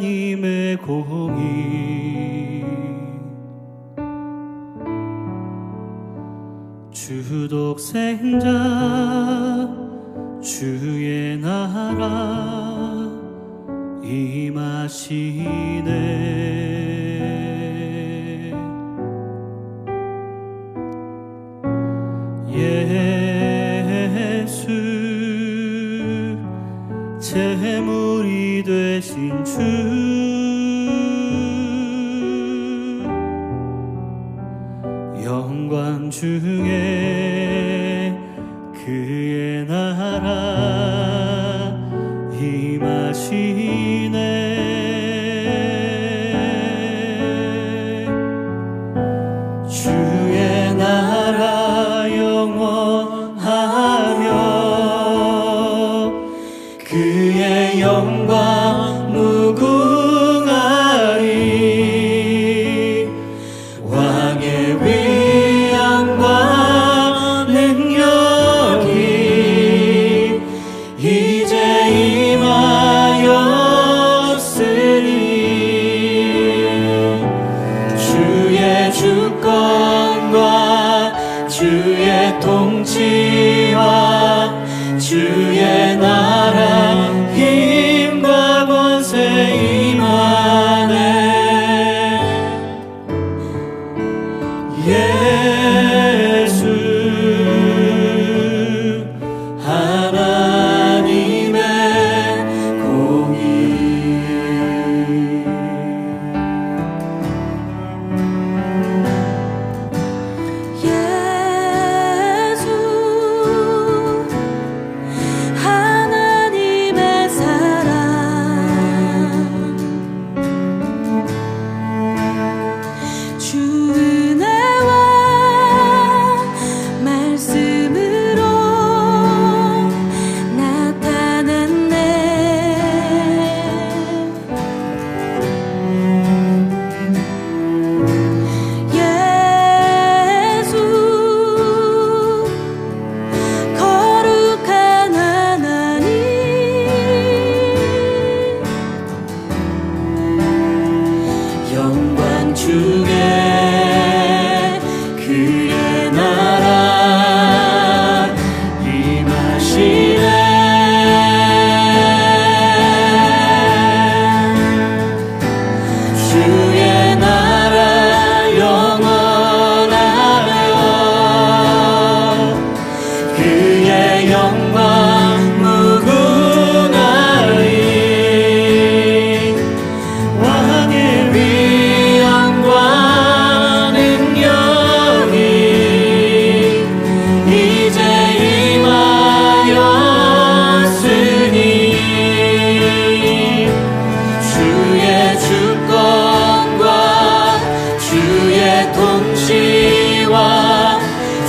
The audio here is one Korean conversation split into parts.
하나님의 공의 주독생자 주의 나라 임하시네. 예수 제물이 되신 주 영광 중에 그의 나라 임하시네. 주의 나라 영원하며 그의 영광 무궁하리. 왕의 위엄과 능력이 이제 임하였으니 주의 주권과 주의 통치와 주의 나라 힘과 권세 임하네. 예수 하나님의 공의. 예수 하나님의 사랑 주 은혜와 말씀으로 나타났네. 예수 거룩한 하나님 영광 중에 그의 나라 임하시네. 주의 나라 영원하며 그의 영광 무궁하리. 왕의 위엄과 능력이 이제 임하였으니 주의 주권과 주의 통치와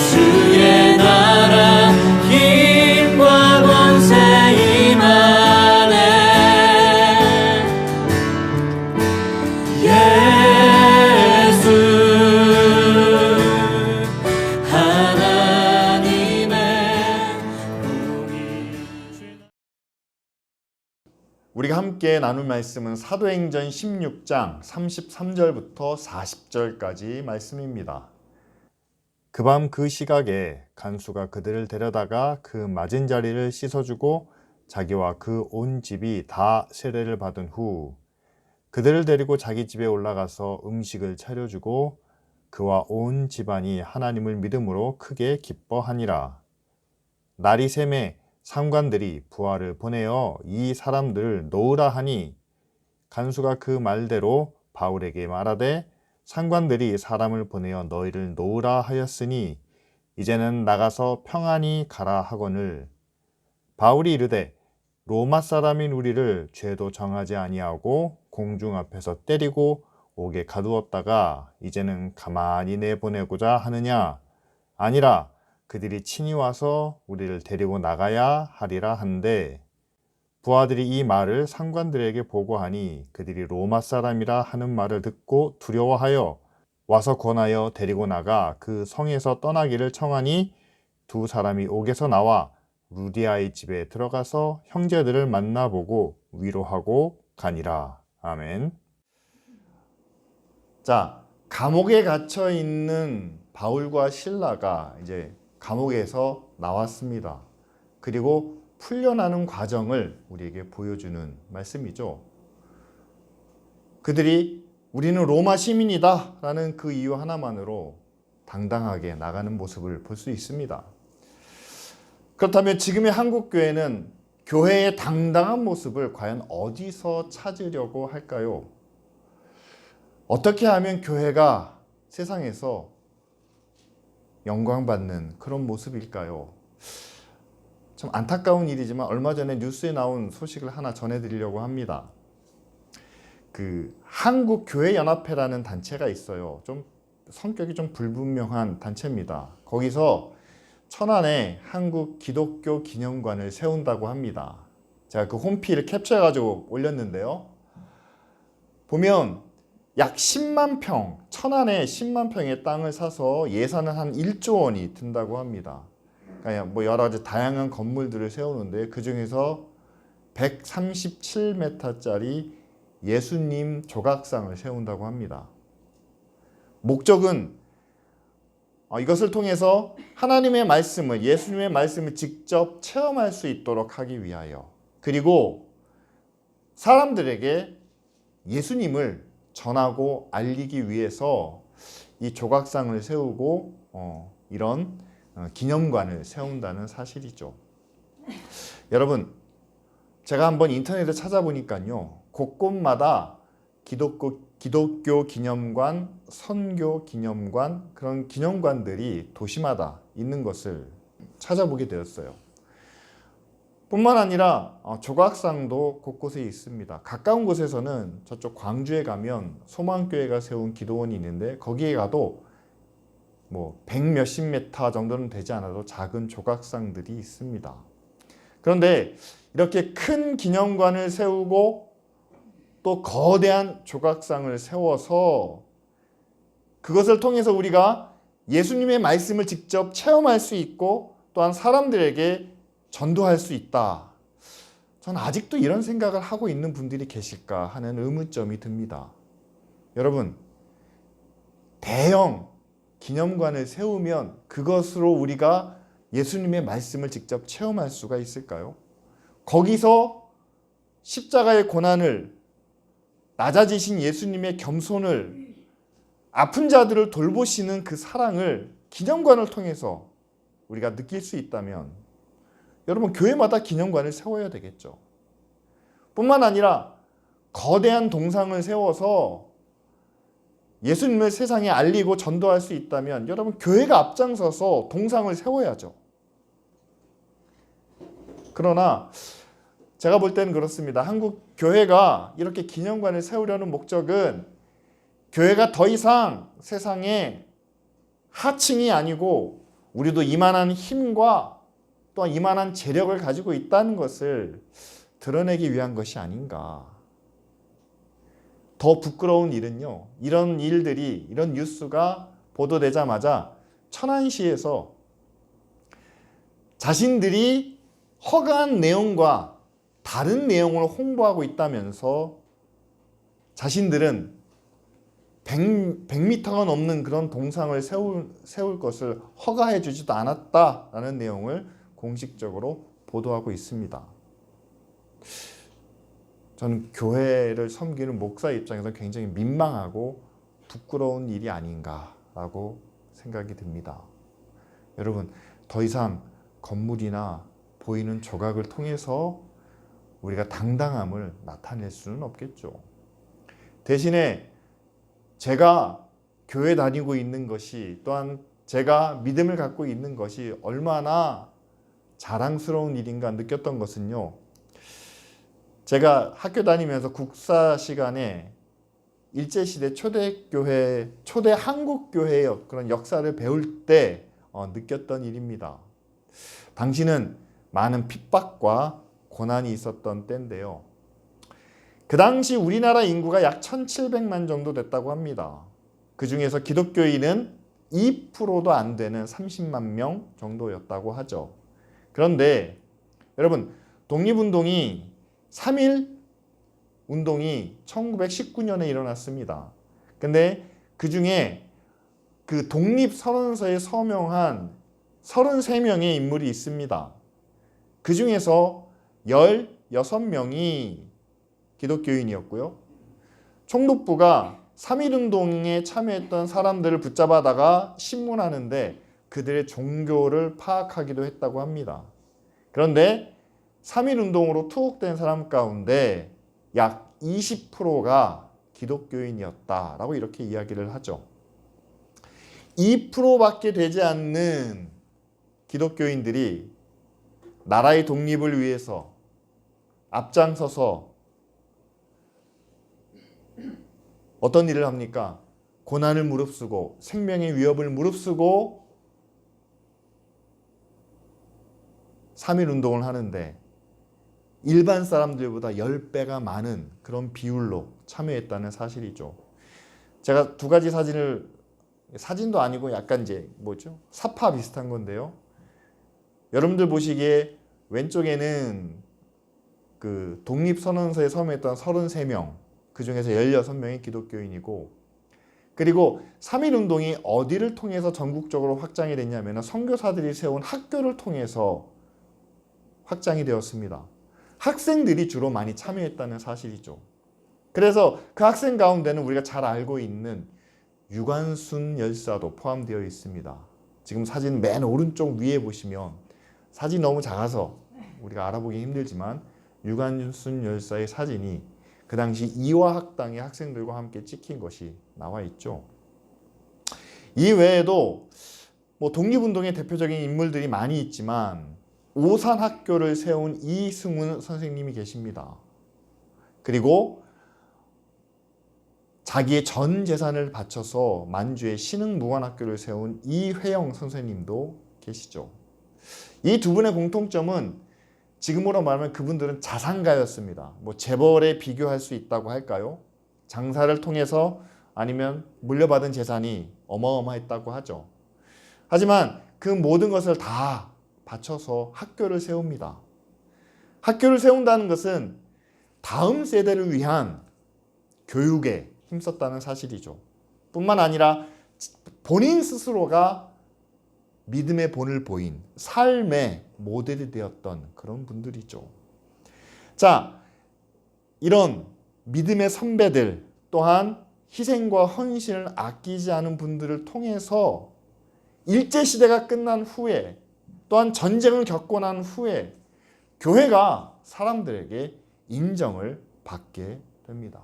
주의 나라 힘과 권세 임하네. 예수 하나님의 공의. 우리가 함께 나눌 말씀은 사도행전 16장 33절부터 40절까지 말씀입니다. 그 밤 그 시각에 간수가 그들을 데려다가 그 맞은 자리를 씻어주고 자기와 그 온 집이 다 세례를 받은 후 그들을 데리고 자기 집에 올라가서 음식을 차려주고 그와 온 집안이 하나님을 믿음으로 크게 기뻐하니라. 날이 새매 상관들이 부하를 보내어 이 사람들을 놓으라 하니 간수가 그 말대로 바울에게 말하되 상관들이 사람을 보내어 너희를 놓으라 하였으니 이제는 나가서 평안히 가라 하거늘. 바울이 이르되 로마 사람인 우리를 죄도 정하지 아니하고 공중 앞에서 때리고 옥에 가두었다가 이제는 가만히 내보내고자 하느냐? 아니라 그들이 친히 와서 우리를 데리고 나가야 하리라 한데 부하들이 이 말을 상관들에게 보고하니 그들이 로마 사람이라 하는 말을 듣고 두려워하여 와서 권하여 데리고 나가 그 성에서 떠나기를 청하니 두 사람이 옥에서 나와 루디아의 집에 들어가서 형제들을 만나보고 위로하고 가니라. 아멘. 자, 감옥에 갇혀 있는 바울과 실라가 이제 감옥에서 나왔습니다. 그리고 풀려나는 과정을 우리에게 보여주는 말씀이죠. 그들이 우리는 로마 시민이다 라는 그 이유 하나만으로 당당하게 나가는 모습을 볼 수 있습니다. 그렇다면 지금의 한국교회는 교회의 당당한 모습을 과연 어디서 찾으려고 할까요? 어떻게 하면 교회가 세상에서 영광받는 그런 모습일까요? 참 안타까운 일이지만 얼마 전에 뉴스에 나온 소식을 하나 전해드리려고 합니다. 그 한국교회연합회라는 단체가 있어요. 좀 성격이 좀 불분명한 단체입니다. 거기서 천안에 한국 기독교 기념관을 세운다고 합니다. 제가 그 홈피를 캡처해가지고 올렸는데요. 보면 약 10만 평, 천안에 10만 평의 땅을 사서 예산은 한 1조 원이 든다고 합니다. 그러니까 뭐 여러 가지 다양한 건물들을 세우는데 그 중에서 137m짜리 예수님 조각상을 세운다고 합니다. 목적은 이것을 통해서 하나님의 말씀을, 예수님의 말씀을 직접 체험할 수 있도록 하기 위하여, 그리고 사람들에게 예수님을 전하고 알리기 위해서 이 조각상을 세우고 이런 기념관을 세운다는 사실이죠. 여러분, 제가 한번 인터넷에 찾아보니까요, 곳곳마다 기독교 기념관, 선교 기념관, 그런 기념관들이 도시마다 있는 것을 찾아보게 되었어요. 뿐만 아니라 조각상도 곳곳에 있습니다. 가까운 곳에서는 저쪽 광주에 가면 소망교회가 세운 기도원이 있는데 거기에 가도 뭐 100 몇십 미터 정도는 되지 않아도 작은 조각상들이 있습니다. 그런데 이렇게 큰 기념관을 세우고 또 거대한 조각상을 세워서 그것을 통해서 우리가 예수님의 말씀을 직접 체험할 수 있고 또한 사람들에게 전도할 수 있다. 저는 아직도 이런 생각을 하고 있는 분들이 계실까 하는 의문점이 듭니다. 여러분, 대형 기념관을 세우면 그것으로 우리가 예수님의 말씀을 직접 체험할 수가 있을까요? 거기서 십자가의 고난을, 낮아지신 예수님의 겸손을, 아픈 자들을 돌보시는 그 사랑을 기념관을 통해서 우리가 느낄 수 있다면 여러분, 교회마다 기념관을 세워야 되겠죠. 뿐만 아니라 거대한 동상을 세워서 예수님을 세상에 알리고 전도할 수 있다면 여러분, 교회가 앞장서서 동상을 세워야죠. 그러나 제가 볼 때는 그렇습니다. 한국 교회가 이렇게 기념관을 세우려는 목적은 교회가 더 이상 세상에 하층이 아니고 우리도 이만한 힘과 또한 이만한 재력을 가지고 있다는 것을 드러내기 위한 것이 아닌가. 더 부끄러운 일은요, 이런 일들이, 이런 뉴스가 보도되자마자 천안시에서 자신들이 허가한 내용과 다른 내용을 홍보하고 있다면서 자신들은 100m가 넘는 그런 동상을 세울 것을 허가해 주지도 않았다라는 내용을 공식적으로 보도하고 있습니다. 저는 교회를 섬기는 목사 입장에서 굉장히 민망하고 부끄러운 일이 아닌가라고 생각이 듭니다. 여러분, 더 이상 건물이나 보이는 조각을 통해서 우리가 당당함을 나타낼 수는 없겠죠. 대신에 제가 교회 다니고 있는 것이, 또한 제가 믿음을 갖고 있는 것이 얼마나 자랑스러운 일인가 느꼈던 것은요, 제가 학교 다니면서 국사 시간에 일제시대 초대교회, 초대 한국교회의 그런 역사를 배울 때 느꼈던 일입니다. 당시는 많은 핍박과 고난이 있었던 때인데요. 그 당시 우리나라 인구가 약 1700만 정도 됐다고 합니다. 그 중에서 기독교인은 2%도 안 되는 30만 명 정도였다고 하죠. 그런데 여러분, 독립운동이 3일 운동이 1919년에 일어났습니다. 근데 그 중에 그 독립선언서에 서명한 33명의 인물이 있습니다. 그 중에서 16명이 기독교인이었고요. 총독부가 3.1운동에 참여했던 사람들을 붙잡아다가 신문하는데 그들의 종교를 파악하기도 했다고 합니다. 그런데 3.1운동으로 투옥된 사람 가운데 약 20%가 기독교인이었다라고 이렇게 이야기를 하죠. 2%밖에 되지 않는 기독교인들이 나라의 독립을 위해서 앞장서서 어떤 일을 합니까? 고난을 무릅쓰고 생명의 위협을 무릅쓰고 3.1운동을 하는데 일반 사람들보다 10배가 많은 그런 비율로 참여했다는 사실이죠. 제가 두 가지 사진도 아니고 약간 이제 뭐죠? 사파 비슷한 건데요. 여러분들 보시기에 왼쪽에는 그 독립선언서에 서명했던 33명, 그 중에서 16명이 기독교인이고, 그리고 3.1운동이 어디를 통해서 전국적으로 확장이 됐냐면 선교사들이 세운 학교를 통해서 확장이 되었습니다. 학생들이 주로 많이 참여했다는 사실이죠. 그래서 그 학생 가운데는 우리가 잘 알고 있는 유관순 열사도 포함되어 있습니다. 지금 사진 맨 오른쪽 위에 보시면 사진이 너무 작아서 우리가 알아보기 힘들지만 유관순 열사의 사진이 그 당시 이화학당의 학생들과 함께 찍힌 것이 나와 있죠. 이 외에도 뭐 독립운동의 대표적인 인물들이 많이 있지만 오산학교를 세운 이승훈 선생님이 계십니다. 그리고 자기의 전 재산을 바쳐서 만주에 신흥무관학교를 세운 이회영 선생님도 계시죠. 이 두 분의 공통점은 지금으로 말하면 그분들은 자산가였습니다. 뭐 재벌에 비교할 수 있다고 할까요? 장사를 통해서 아니면 물려받은 재산이 어마어마했다고 하죠. 하지만 그 모든 것을 다 바쳐서 학교를 세웁니다. 학교를 세운다는 것은 다음 세대를 위한 교육에 힘썼다는 사실이죠. 뿐만 아니라 본인 스스로가 믿음의 본을 보인 삶의 모델이 되었던 그런 분들이죠. 자, 이런 믿음의 선배들 또한 희생과 헌신을 아끼지 않은 분들을 통해서 일제시대가 끝난 후에 또한 전쟁을 겪고 난 후에 교회가 사람들에게 인정을 받게 됩니다.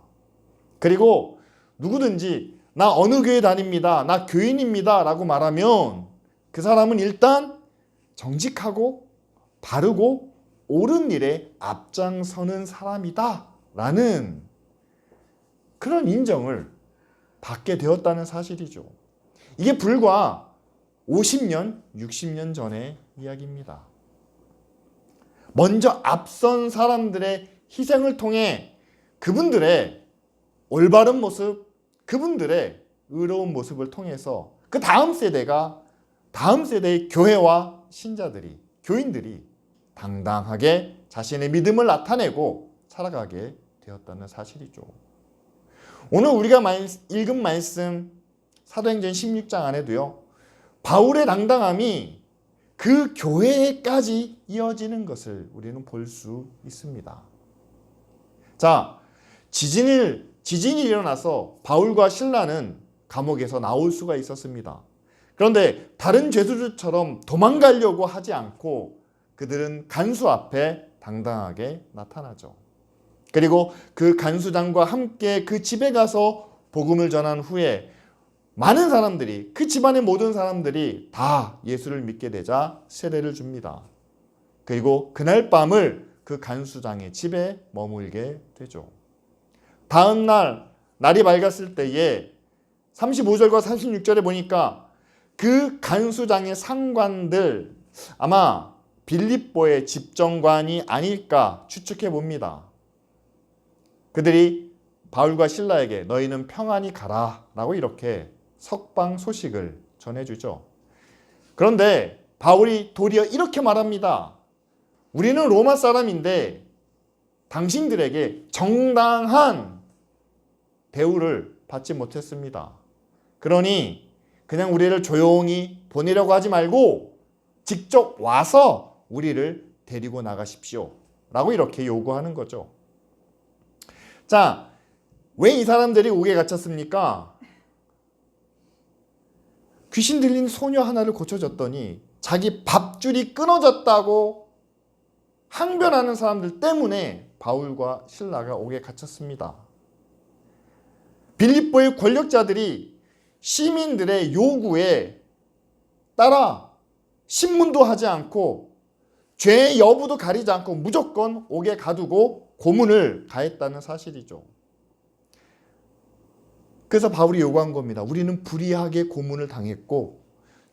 그리고 누구든지 나 어느 교회 다닙니다. 나 교인입니다. 라고 말하면 그 사람은 일단 정직하고 바르고 옳은 일에 앞장서는 사람이다. 라는 그런 인정을 받게 되었다는 사실이죠. 이게 불과 50년, 60년 전의 이야기입니다. 먼저 앞선 사람들의 희생을 통해 그분들의 올바른 모습, 그분들의 의로운 모습을 통해서 그 다음 세대의 교회와 신자들이, 교인들이 당당하게 자신의 믿음을 나타내고 살아가게 되었다는 사실이죠. 오늘 우리가 읽은 말씀 사도행전 16장 안에도요, 바울의 당당함이 그 교회에까지 이어지는 것을 우리는 볼 수 있습니다. 자, 지진이 일어나서 바울과 실라는 감옥에서 나올 수가 있었습니다. 그런데 다른 죄수들처럼 도망가려고 하지 않고 그들은 간수 앞에 당당하게 나타나죠. 그리고 그 간수장과 함께 그 집에 가서 복음을 전한 후에 많은 사람들이, 그 집안의 모든 사람들이 다 예수를 믿게 되자 세례를 줍니다. 그리고 그날 밤을 그 간수장의 집에 머물게 되죠. 다음 날이 밝았을 때에 35절과 36절에 보니까 그 간수장의 상관들, 아마 빌립보의 집정관이 아닐까 추측해 봅니다. 그들이 바울과 실라에게 너희는 평안히 가라 라고 이렇게 석방 소식을 전해주죠. 그런데 바울이 도리어 이렇게 말합니다. 우리는 로마 사람인데 당신들에게 정당한 대우를 받지 못했습니다. 그러니 그냥 우리를 조용히 보내려고 하지 말고 직접 와서 우리를 데리고 나가십시오. 라고 이렇게 요구하는 거죠. 자, 왜 이 사람들이 옥에 갇혔습니까? 귀신 들린 소녀 하나를 고쳐줬더니 자기 밥줄이 끊어졌다고 항변하는 사람들 때문에 바울과 실라가 옥에 갇혔습니다. 빌립보의 권력자들이 시민들의 요구에 따라 신문도 하지 않고 죄의 여부도 가리지 않고 무조건 옥에 가두고 고문을 가했다는 사실이죠. 그래서 바울이 요구한 겁니다. 우리는 불의하게 고문을 당했고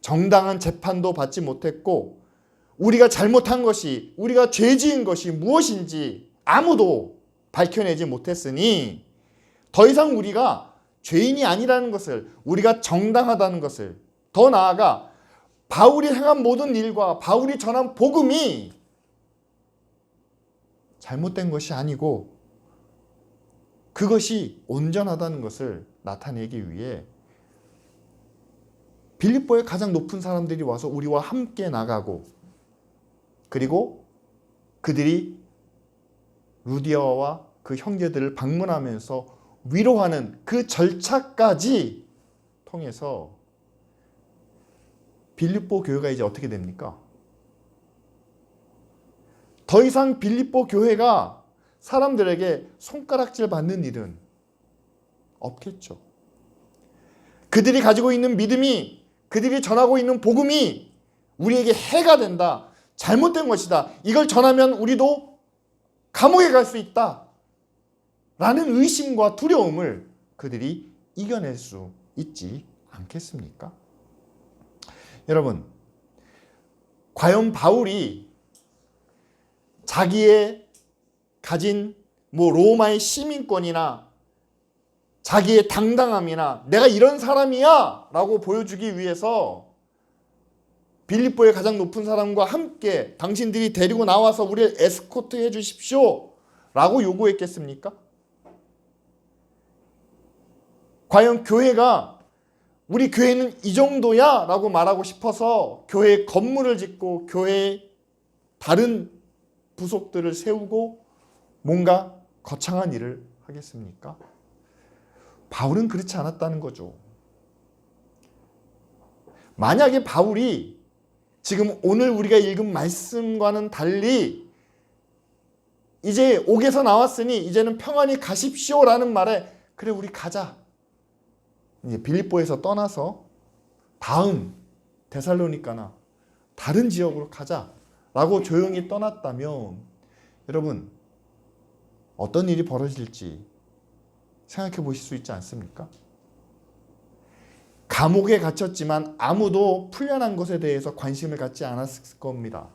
정당한 재판도 받지 못했고 우리가 잘못한 것이, 우리가 죄 지은 것이 무엇인지 아무도 밝혀내지 못했으니 더 이상 우리가 죄인이 아니라는 것을, 우리가 정당하다는 것을, 더 나아가 바울이 행한 모든 일과 바울이 전한 복음이 잘못된 것이 아니고 그것이 온전하다는 것을 나타내기 위해 빌립보의 가장 높은 사람들이 와서 우리와 함께 나가고, 그리고 그들이 루디아와 그 형제들을 방문하면서 위로하는 그 절차까지 통해서 빌립보 교회가 이제 어떻게 됩니까? 더 이상 빌립보 교회가 사람들에게 손가락질 받는 일은 없겠죠. 그들이 가지고 있는 믿음이, 그들이 전하고 있는 복음이 우리에게 해가 된다, 잘못된 것이다, 이걸 전하면 우리도 감옥에 갈 수 있다 라는 의심과 두려움을 그들이 이겨낼 수 있지 않겠습니까? 여러분, 과연 바울이 자기의 가진 로마의 시민권이나 자기의 당당함이나 내가 이런 사람이야 라고 보여주기 위해서 빌립보의 가장 높은 사람과 함께 당신들이 데리고 나와서 우리를 에스코트 해 주십시오 라고 요구했겠습니까? 과연 교회가 우리 교회는 이 정도야 라고 말하고 싶어서 교회에 건물을 짓고 교회에 다른 부속들을 세우고 뭔가 거창한 일을 하겠습니까? 바울은 그렇지 않았다는 거죠. 만약에 바울이 지금 오늘 우리가 읽은 말씀과는 달리 이제 옥에서 나왔으니 이제는 평안히 가십시오라는 말에 그래 우리 가자, 이제 빌립보에서 떠나서 다음 데살로니가나 다른 지역으로 가자라고 조용히 떠났다면 여러분 어떤 일이 벌어질지 생각해 보실 수 있지 않습니까? 감옥에 갇혔지만 아무도 풀려난 것에 대해서 관심을 갖지 않았을 겁니다.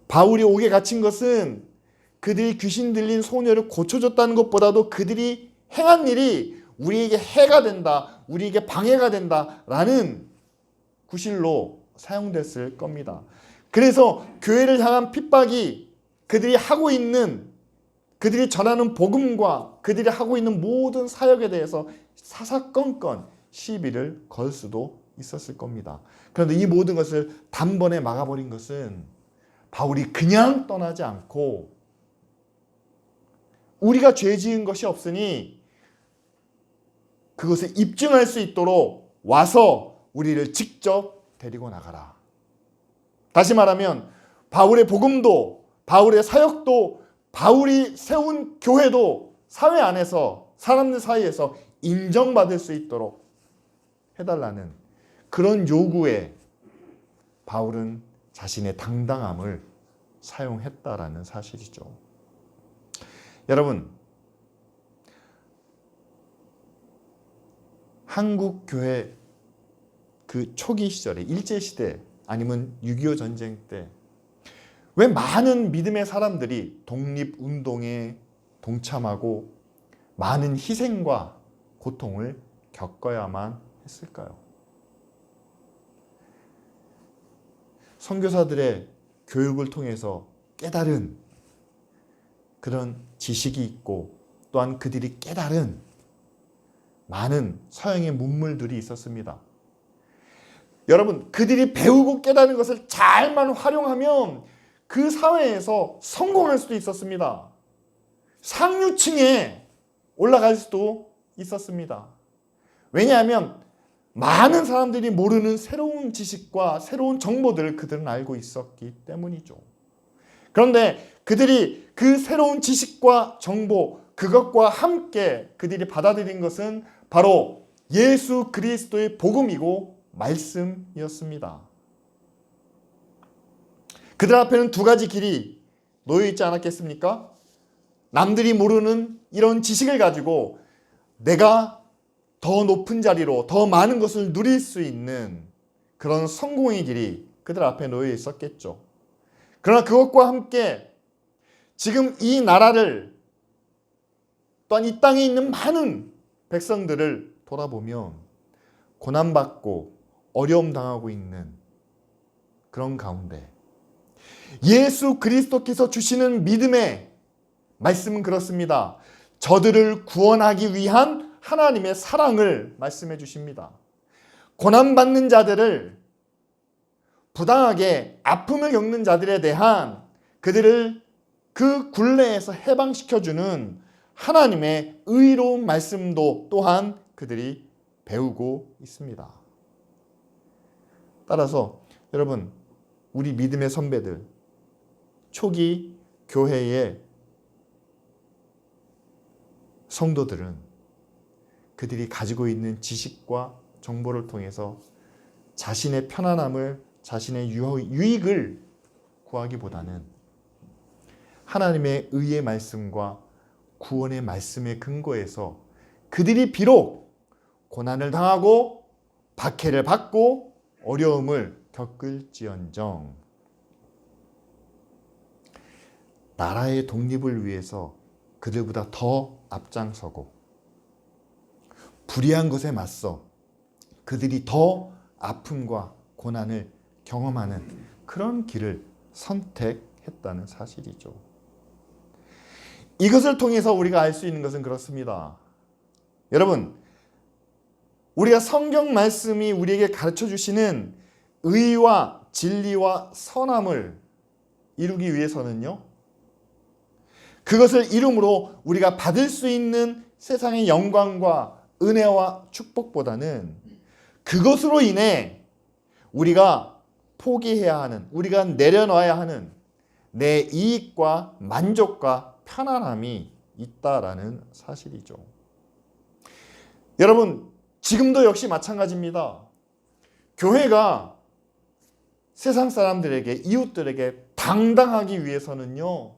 바울이 옥에 갇힌 것은 그들이 귀신 들린 소녀를 고쳐줬다는 것보다도 그들이 행한 일이 우리에게 해가 된다, 우리에게 방해가 된다라는 구실로 사용됐을 겁니다. 그래서 교회를 향한 핍박이 그들이 하고 있는, 그들이 전하는 복음과 그들이 하고 있는 모든 사역에 대해서 사사건건 시비를 걸 수도 있었을 겁니다. 그런데 이 모든 것을 단번에 막아버린 것은 바울이 그냥 떠나지 않고 우리가 죄 지은 것이 없으니 그것을 입증할 수 있도록 와서 우리를 직접 데리고 나가라. 다시 말하면 바울의 복음도, 바울의 사역도, 바울이 세운 교회도 사회 안에서, 사람들 사이에서 인정받을 수 있도록 해달라는 그런 요구에 바울은 자신의 당당함을 사용했다라는 사실이죠. 여러분, 한국 교회 그 초기 시절에 일제시대 아니면 6.25 전쟁 때 왜 많은 믿음의 사람들이 독립운동에 동참하고 많은 희생과 고통을 겪어야만 했을까요? 선교사들의 교육을 통해서 깨달은 그런 지식이 있고 또한 그들이 깨달은 많은 서양의 문물들이 있었습니다. 여러분, 그들이 배우고 깨달은 것을 잘만 활용하면 그 사회에서 성공할 수도 있었습니다. 상류층에 올라갈 수도 있었습니다. 왜냐하면 많은 사람들이 모르는 새로운 지식과 새로운 정보들을 그들은 알고 있었기 때문이죠. 그런데 그들이 그 새로운 지식과 정보, 그것과 함께 그들이 받아들인 것은 바로 예수 그리스도의 복음이고 말씀이었습니다. 그들 앞에는 두 가지 길이 놓여 있지 않았겠습니까? 남들이 모르는 이런 지식을 가지고 내가 더 높은 자리로 더 많은 것을 누릴 수 있는 그런 성공의 길이 그들 앞에 놓여 있었겠죠. 그러나 그것과 함께 지금 이 나라를 또한 이 땅에 있는 많은 백성들을 돌아보면 고난받고 어려움 당하고 있는 그런 가운데 예수 그리스도께서 주시는 믿음의 말씀은 그렇습니다. 저들을 구원하기 위한 하나님의 사랑을 말씀해 주십니다. 고난받는 자들을, 부당하게 아픔을 겪는 자들에 대한 그들을 그 굴레에서 해방시켜주는 하나님의 의로운 말씀도 또한 그들이 배우고 있습니다. 따라서 여러분, 우리 믿음의 선배들, 초기 교회의 성도들은 그들이 가지고 있는 지식과 정보를 통해서 자신의 편안함을, 자신의 유익을 구하기보다는 하나님의 의의 말씀과 구원의 말씀에 근거해서 그들이 비록 고난을 당하고 박해를 받고 어려움을 겪을지언정 나라의 독립을 위해서 그들보다 더 앞장서고 불의한 것에 맞서 그들이 더 아픔과 고난을 경험하는 그런 길을 선택했다는 사실이죠. 이것을 통해서 우리가 알 수 있는 것은 그렇습니다. 여러분, 우리가 성경 말씀이 우리에게 가르쳐 주시는 의와 진리와 선함을 이루기 위해서는요, 그것을 이름으로 우리가 받을 수 있는 세상의 영광과 은혜와 축복보다는 그것으로 인해 우리가 포기해야 하는, 우리가 내려놔야 하는 내 이익과 만족과 편안함이 있다라는 사실이죠. 여러분, 지금도 역시 마찬가지입니다. 교회가 세상 사람들에게, 이웃들에게 당당하기 위해서는요,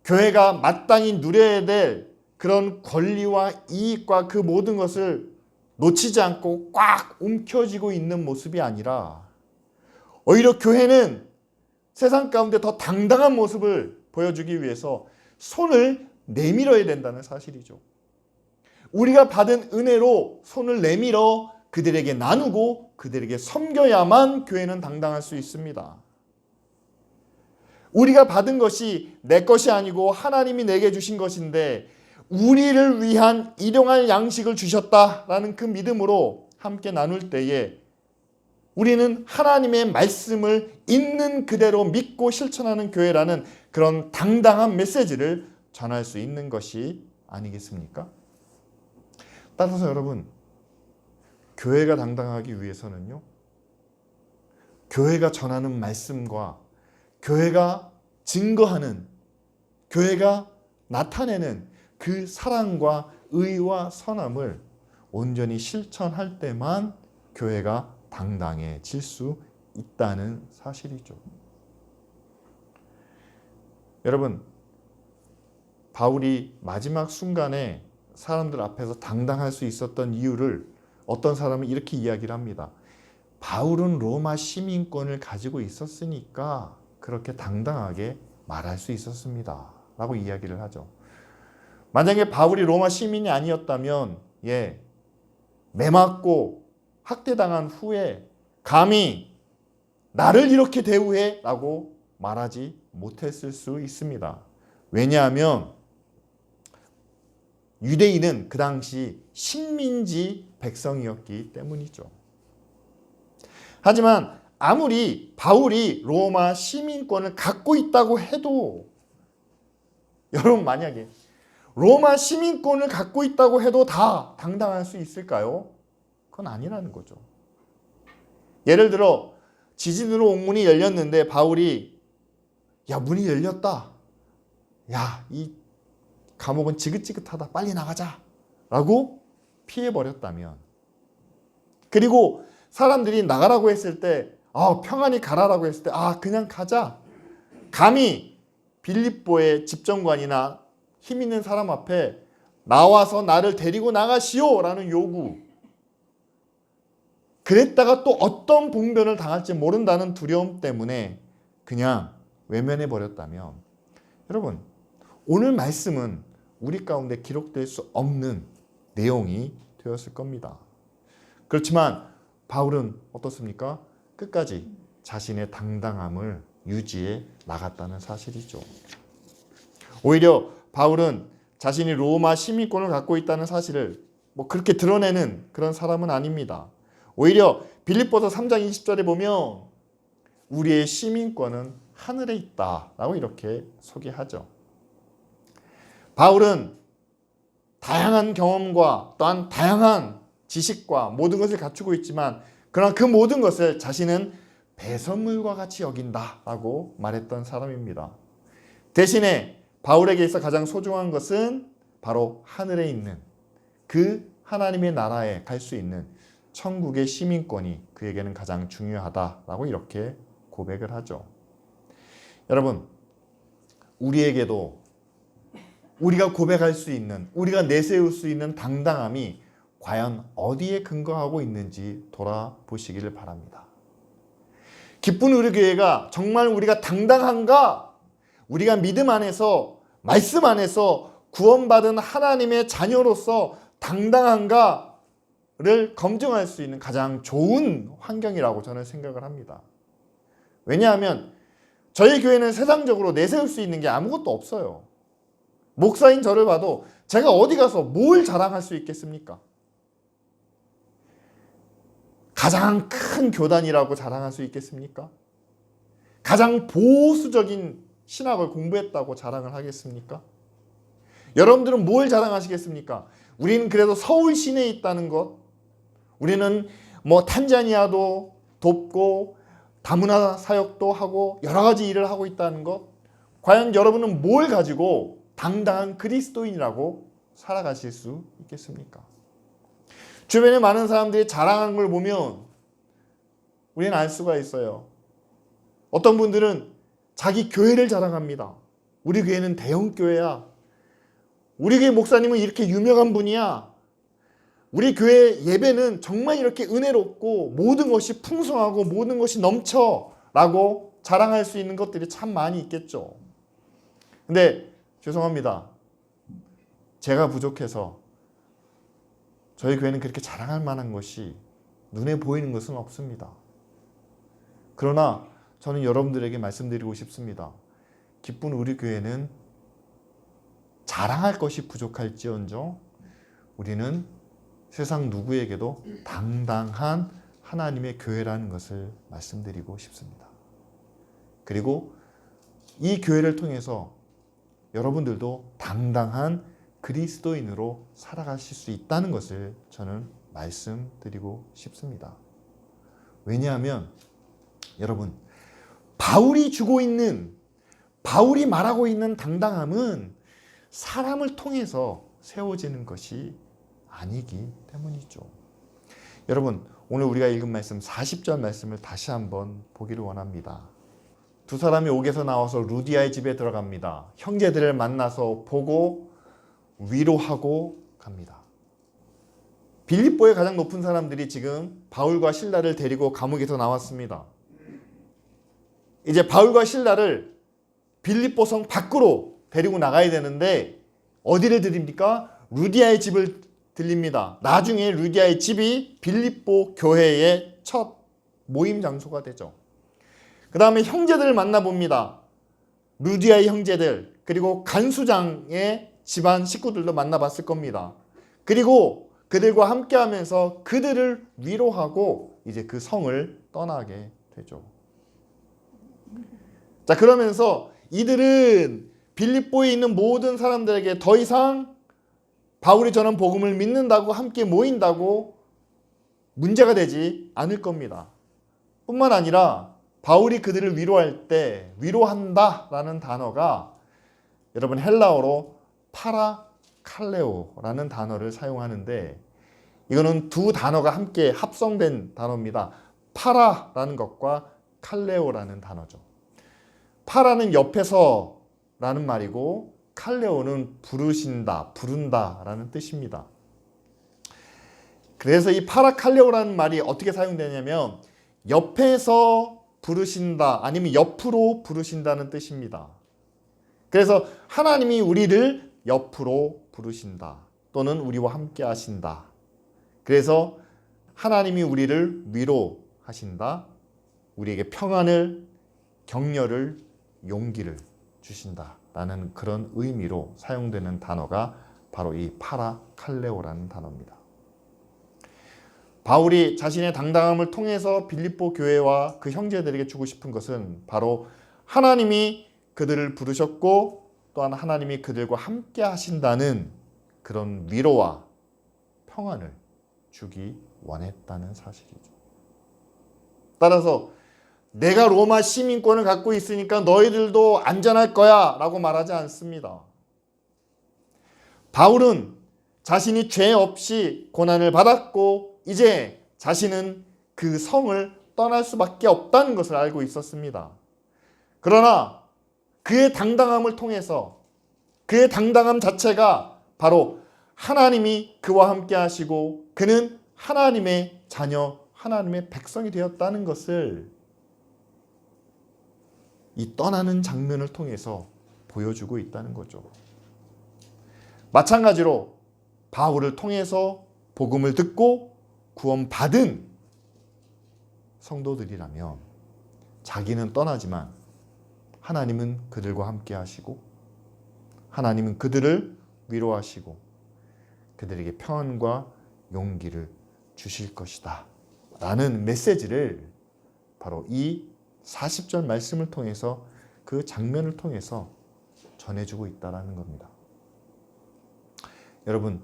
교회가 마땅히 누려야 될 그런 권리와 이익과 그 모든 것을 놓치지 않고 꽉 움켜쥐고 있는 모습이 아니라 오히려 교회는 세상 가운데 더 당당한 모습을 보여주기 위해서 손을 내밀어야 된다는 사실이죠. 우리가 받은 은혜로 손을 내밀어 그들에게 나누고 그들에게 섬겨야만 교회는 당당할 수 있습니다. 우리가 받은 것이 내 것이 아니고 하나님이 내게 주신 것인데 우리를 위한 일용할 양식을 주셨다라는 그 믿음으로 함께 나눌 때에 우리는 하나님의 말씀을 있는 그대로 믿고 실천하는 교회라는 그런 당당한 메시지를 전할 수 있는 것이 아니겠습니까? 따라서 여러분, 교회가 당당하기 위해서는요, 교회가 전하는 말씀과 교회가 증거하는, 교회가 나타내는 그 사랑과 의와 선함을 온전히 실천할 때만 교회가 당당해질 수 있다는 사실이죠. 여러분, 바울이 마지막 순간에 사람들 앞에서 당당할 수 있었던 이유를 어떤 사람은 이렇게 이야기를 합니다. 바울은 로마 시민권을 가지고 있었으니까 그렇게 당당하게 말할 수 있었습니다 라고 이야기를 하죠. 만약에 바울이 로마 시민이 아니었다면 매맞고 학대당한 후에 감히 나를 이렇게 대우해 라고 말하지 못했을 수 있습니다. 왜냐하면 유대인은 그 당시 식민지 백성이었기 때문이죠. 하지만 아무리 바울이 로마 시민권을 갖고 있다고 해도, 여러분 만약에 로마 시민권을 갖고 있다고 해도 다 당당할 수 있을까요? 그건 아니라는 거죠. 예를 들어 지진으로 옥문이 열렸는데 바울이 야, 문이 열렸다. 야, 이 감옥은 지긋지긋하다. 빨리 나가자. 라고 피해버렸다면, 그리고 사람들이 나가라고 했을 때 평안히 가라라고 했을 때 그냥 가자. 감히 빌립보의 집정관이나 힘 있는 사람 앞에 나와서 나를 데리고 나가시오 라는 요구, 그랬다가 또 어떤 봉변을 당할지 모른다는 두려움 때문에 그냥 외면해 버렸다면, 여러분 오늘 말씀은 우리 가운데 기록될 수 없는 내용이 되었을 겁니다. 그렇지만 바울은 어떻습니까? 끝까지 자신의 당당함을 유지해 나갔다는 사실이죠. 오히려 바울은 자신이 로마 시민권을 갖고 있다는 사실을 그렇게 드러내는 그런 사람은 아닙니다. 오히려 빌립보서 3장 20절에 보면 우리의 시민권은 하늘에 있다라고 이렇게 소개하죠. 바울은 다양한 경험과 또한 다양한 지식과 모든 것을 갖추고 있지만, 그러나 그 모든 것을 자신은 배설물과 같이 여긴다라고 말했던 사람입니다. 대신에 바울에게 있어 가장 소중한 것은 바로 하늘에 있는 그 하나님의 나라에 갈 수 있는 천국의 시민권이 그에게는 가장 중요하다라고 이렇게 고백을 하죠. 여러분, 우리에게도 우리가 고백할 수 있는, 우리가 내세울 수 있는 당당함이 과연 어디에 근거하고 있는지 돌아보시기를 바랍니다. 기쁜 우리 교회가 정말 우리가 당당한가? 우리가 믿음 안에서, 말씀 안에서 구원받은 하나님의 자녀로서 당당한가를 검증할 수 있는 가장 좋은 환경이라고 저는 생각을 합니다. 왜냐하면 저희 교회는 세상적으로 내세울 수 있는 게 아무것도 없어요. 목사인 저를 봐도 제가 어디 가서 뭘 자랑할 수 있겠습니까? 가장 큰 교단이라고 자랑할 수 있겠습니까? 가장 보수적인 신학을 공부했다고 자랑을 하겠습니까? 여러분들은 뭘 자랑하시겠습니까? 우리는 그래도 서울 시내에 있다는 것, 우리는 탄자니아도 돕고 다문화 사역도 하고 여러 가지 일을 하고 있다는 것, 과연 여러분은 뭘 가지고 당당한 그리스도인이라고 살아가실 수 있겠습니까? 주변에 많은 사람들이 자랑하는 걸 보면 우리는 알 수가 있어요. 어떤 분들은 자기 교회를 자랑합니다. 우리 교회는 대형 교회야. 우리 교회 목사님은 이렇게 유명한 분이야. 우리 교회 예배는 정말 이렇게 은혜롭고 모든 것이 풍성하고 모든 것이 넘쳐 라고 자랑할 수 있는 것들이 참 많이 있겠죠. 근데 죄송합니다. 제가 부족해서 저희 교회는 그렇게 자랑할 만한 것이 눈에 보이는 것은 없습니다. 그러나 저는 여러분들에게 말씀드리고 싶습니다. 기쁜 우리 교회는 자랑할 것이 부족할지언정 우리는 세상 누구에게도 당당한 하나님의 교회라는 것을 말씀드리고 싶습니다. 그리고 이 교회를 통해서 여러분들도 당당한 그리스도인으로 살아가실 수 있다는 것을 저는 말씀드리고 싶습니다. 왜냐하면 여러분, 바울이 주고 있는, 바울이 말하고 있는 당당함은 사람을 통해서 세워지는 것이 아니기 때문이죠. 여러분, 오늘 우리가 읽은 말씀 40절 말씀을 다시 한번 보기를 원합니다. 두 사람이 옥에서 나와서 루디아의 집에 들어갑니다. 형제들을 만나서 보고 위로하고 갑니다. 빌립보의 가장 높은 사람들이 지금 바울과 실라를 데리고 감옥에서 나왔습니다. 이제 바울과 실라를 빌립보 성 밖으로 데리고 나가야 되는데 어디를 들립니까? 루디아의 집을 들립니다. 나중에 루디아의 집이 빌립보 교회의 첫 모임 장소가 되죠. 그 다음에 형제들을 만나봅니다. 루디아의 형제들, 그리고 간수장의 집안 식구들도 만나봤을 겁니다. 그리고 그들과 함께하면서 그들을 위로하고 이제 그 성을 떠나게 되죠. 자, 그러면서 이들은 빌립보에 있는 모든 사람들에게 더 이상 바울이 전한 복음을 믿는다고 함께 모인다고 문제가 되지 않을 겁니다. 뿐만 아니라 바울이 그들을 위로할 때 위로한다라는 단어가 여러분 헬라어로 파라칼레오라는 단어를 사용하는데 이거는 두 단어가 함께 합성된 단어입니다. 파라라는 것과 칼레오라는 단어죠. 파라는 옆에서 라는 말이고 칼레오는 부르신다, 부른다 라는 뜻입니다. 그래서 이 파라칼레오라는 말이 어떻게 사용되냐면 옆에서 부르신다 아니면 옆으로 부르신다는 뜻입니다. 그래서 하나님이 우리를 옆으로 부르신다 또는 우리와 함께 하신다. 그래서 하나님이 우리를 위로하신다. 우리에게 평안을, 격려를, 용기를 주신다라는 그런 의미로 사용되는 단어가 바로 이 파라칼레오라는 단어입니다. 바울이 자신의 당당함을 통해서 빌립보 교회와 그 형제들에게 주고 싶은 것은 바로 하나님이 그들을 부르셨고 또한 하나님이 그들과 함께 하신다는 그런 위로와 평안을 주기 원했다는 사실이죠. 따라서 내가 로마 시민권을 갖고 있으니까 너희들도 안전할 거야 라고 말하지 않습니다. 바울은 자신이 죄 없이 고난을 받았고 이제 자신은 그 성을 떠날 수밖에 없다는 것을 알고 있었습니다. 그러나 그의 당당함을 통해서 그의 당당함 자체가 바로 하나님이 그와 함께 하시고 그는 하나님의 자녀, 하나님의 백성이 되었다는 것을 이 떠나는 장면을 통해서 보여주고 있다는 거죠. 마찬가지로 바울을 통해서 복음을 듣고 구원받은 성도들이라면 자기는 떠나지만 하나님은 그들과 함께 하시고 하나님은 그들을 위로하시고 그들에게 평안과 용기를 주실 것이다 라는 메시지를 바로 이 40절 말씀을 통해서 그 장면을 통해서 전해주고 있다는 겁니다. 여러분,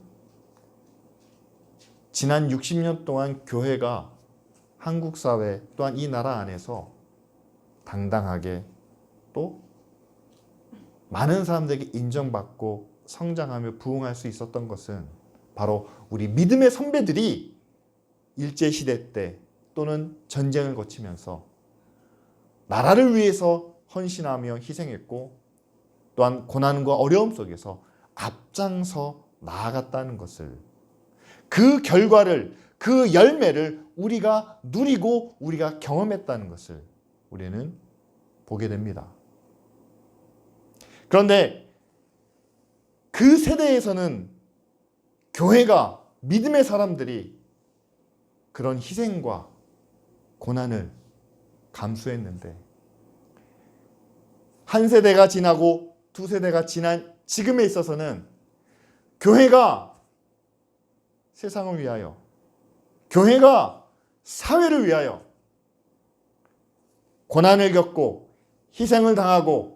지난 60년 동안 교회가 한국 사회 또한 이 나라 안에서 당당하게 또 많은 사람들에게 인정받고 성장하며 부흥할 수 있었던 것은 바로 우리 믿음의 선배들이 일제시대 때 또는 전쟁을 거치면서 나라를 위해서 헌신하며 희생했고 또한 고난과 어려움 속에서 앞장서 나아갔다는 것을 그 결과를 그 열매를 우리가 누리고 우리가 경험했다는 것을 우리는 보게 됩니다. 그런데 그 세대에서는 교회가 믿음의 사람들이 그런 희생과 고난을 감수했는데 한 세대가 지나고 두 세대가 지난 지금에 있어서는 교회가 세상을 위하여 교회가 사회를 위하여 고난을 겪고 희생을 당하고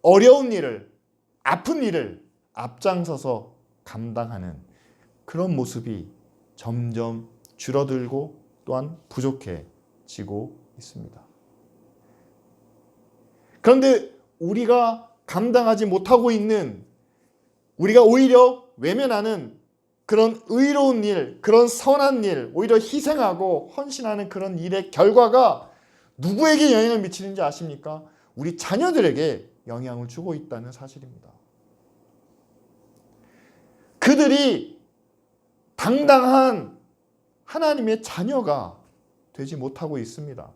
어려운 일을 아픈 일을 앞장서서 감당하는 그런 모습이 점점 줄어들고 또한 부족해지고 있습니다. 그런데 우리가 감당하지 못하고 있는 우리가 오히려 외면하는 그런 의로운 일, 그런 선한 일, 오히려 희생하고 헌신하는 그런 일의 결과가 누구에게 영향을 미치는지 아십니까? 우리 자녀들에게 영향을 주고 있다는 사실입니다. 그들이 당당한 하나님의 자녀가 되지 못하고 있습니다.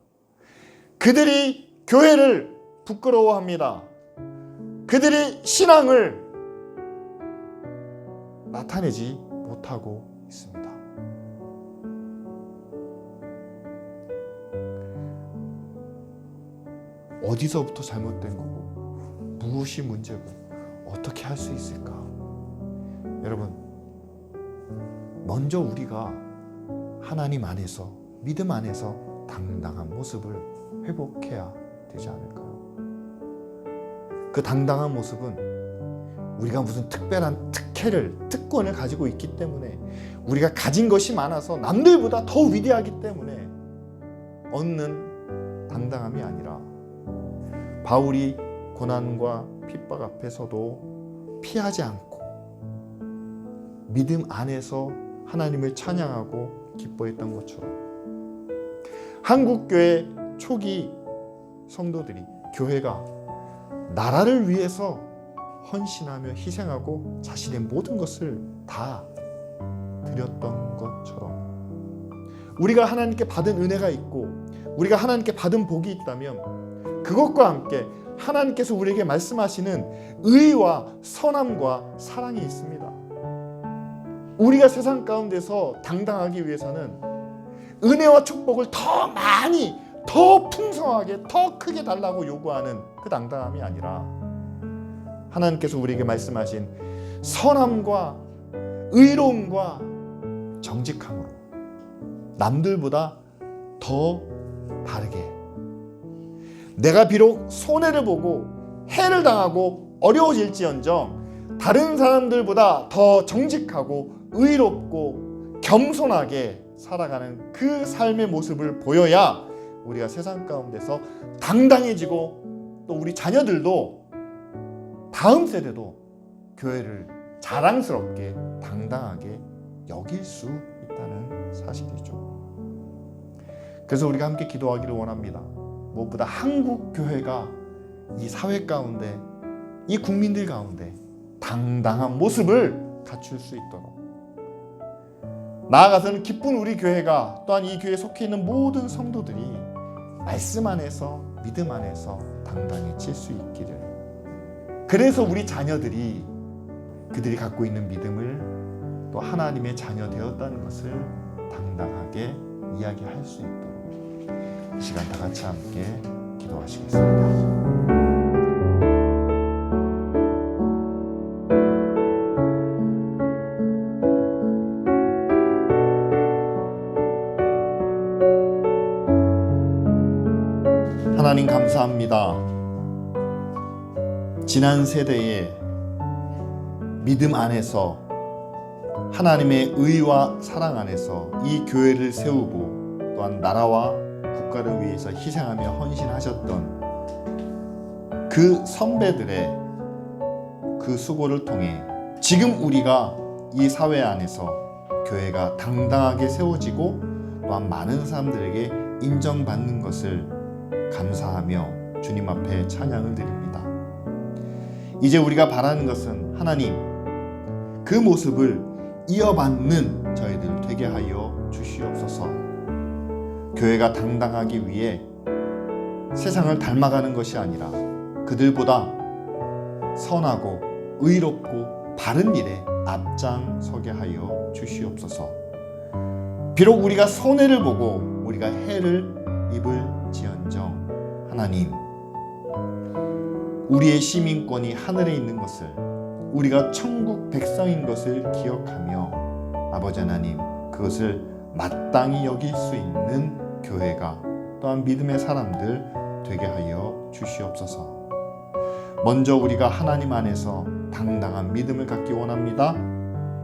그들이 교회를 부끄러워합니다. 그들이 신앙을 나타내지 못하고 있습니다. 어디서부터 잘못된 거고 무엇이 문제고 어떻게 할 수 있을까? 여러분, 먼저 우리가 하나님 안에서, 믿음 안에서 당당한 모습을 회복해야 되지 않을까요? 그 당당한 모습은 우리가 무슨 특별한 특권을 가지고 있기 때문에, 우리가 가진 것이 많아서 남들보다 더 위대하기 때문에 얻는 당당함이 아니라, 바울이 고난과 핍박 앞에서도 피하지 않고 믿음 안에서 하나님을 찬양하고 기뻐했던 것처럼, 한국교회 초기 성도들이, 교회가 나라를 위해서 헌신하며 희생하고 자신의 모든 것을 다 드렸던 것처럼, 우리가 하나님께 받은 은혜가 있고 우리가 하나님께 받은 복이 있다면 그것과 함께 하나님께서 우리에게 말씀하시는 의와 선함과 사랑이 있습니다. 우리가 세상 가운데서 당당하기 위해서는 은혜와 축복을 더 많이, 더 풍성하게, 더 크게 달라고 요구하는 그 당당함이 아니라, 하나님께서 우리에게 말씀하신 선함과 의로움과 정직함으로 남들보다 더 다르게, 내가 비록 손해를 보고 해를 당하고 어려워질지언정 다른 사람들보다 더 정직하고 의롭고 겸손하게 살아가는 그 삶의 모습을 보여야 우리가 세상 가운데서 당당해지고, 또 우리 자녀들도, 다음 세대도 교회를 자랑스럽게 당당하게 여길 수 있다는 사실이죠. 그래서 우리가 함께 기도하기를 원합니다. 무엇보다 한국 교회가 이 사회 가운데, 이 국민들 가운데 당당한 모습을 갖출 수 있도록, 나아가서는 기쁜 우리 교회가, 또한 이 교회에 속해 있는 모든 성도들이 말씀 안에서, 믿음 안에서 당당해질 수 있기를, 그래서 우리 자녀들이 그들이 갖고 있는 믿음을 또 하나님의 자녀 되었다는 것을 당당하게 이야기할 수 있도록, 이 시간 다 같이 함께 기도하시겠습니다. 하나님 감사합니다. 지난 세대의 믿음 안에서, 하나님의 의와 사랑 안에서 이 교회를 세우고, 또한 나라와 국가를 위해서 희생하며 헌신하셨던 그 선배들의 그 수고를 통해 지금 우리가 이 사회 안에서 교회가 당당하게 세워지고, 또한 많은 사람들에게 인정받는 것을 감사하며 주님 앞에 찬양을 드립니다. 이제 우리가 바라는 것은, 하나님, 그 모습을 이어받는 저희들 되게 하여 주시옵소서. 교회가 당당하기 위해 세상을 닮아가는 것이 아니라 그들보다 선하고 의롭고 바른 일에 앞장서게 하여 주시옵소서. 비록 우리가 손해를 보고 우리가 해를 입을지언정, 하나님, 우리의 시민권이 하늘에 있는 것을, 우리가 천국 백성인 것을 기억하며, 아버지 하나님, 그것을 마땅히 여길 수 있는 교회가, 또한 믿음의 사람들 되게 하여 주시옵소서. 먼저 우리가 하나님 안에서 당당한 믿음을 갖기 원합니다.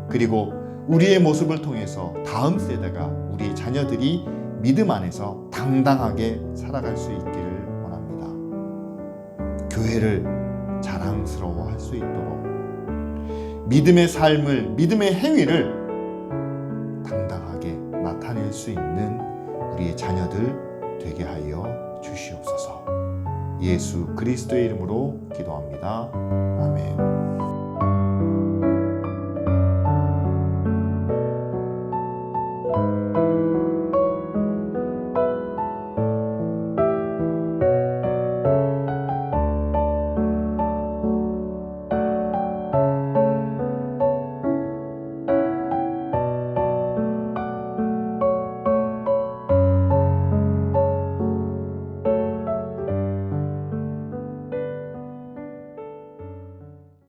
그리고 우리의 모습을 통해서 다음 세대가, 우리 자녀들이 믿음 안에서 당당하게 살아갈 수 있기를 원합니다. 교회를 자랑스러워할 수 있도록 믿음의 삶을, 믿음의 행위를 당당하게 나타낼 수 있는 우리의 자녀들 되게 하여 주시옵소서. 예수 그리스도의 이름으로 기도합니다. 아멘.